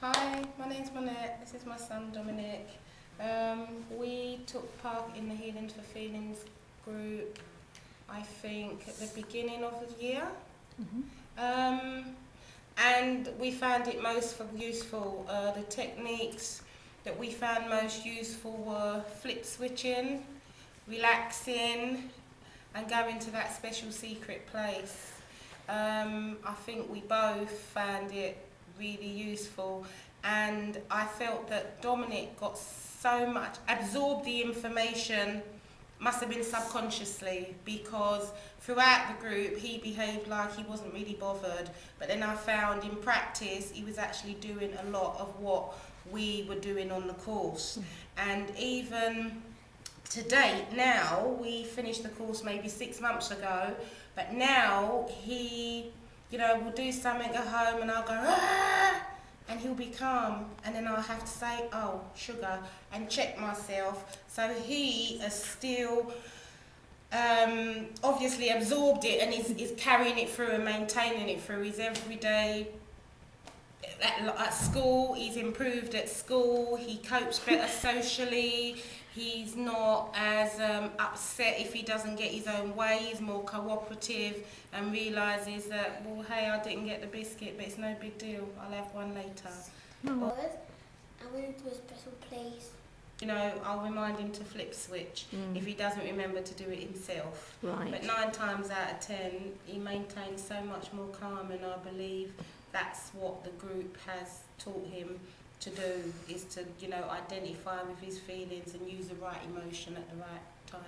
Hi, my name's Monette. This is my son Dominic. We took part in the Healing for Feelings group, I think, at the beginning of the year. And we found it most useful. The techniques that we found most useful were flip switching, relaxing, and going to that special secret place. I think we both found it really useful, and I felt that Dominic got so much, absorbed the information, must have been subconsciously, because throughout the group he behaved like he wasn't really bothered, but then I found in practice he was actually doing a lot of what we were doing on the course. And even to date now, we finished the course maybe 6 months ago, but now he, will do something at home and I'll go, ah! And he'll be calm, and then I'll have to say, oh, sugar, and check myself. So he is still obviously absorbed it and is carrying it through and maintaining it through his everyday. At school, he's improved at school, he copes better socially, he's not as upset if he doesn't get his own way, he's more cooperative and realises that, well, hey, I didn't get the biscuit, but it's no big deal, I'll have one later. I went to a special place. I'll remind him to flip switch if he doesn't remember to do it himself. Right. But 9 times out of 10, he maintains so much more calm, and I believe that's what the group has taught him to do, is to, identify with his feelings and use the right emotion at the right time.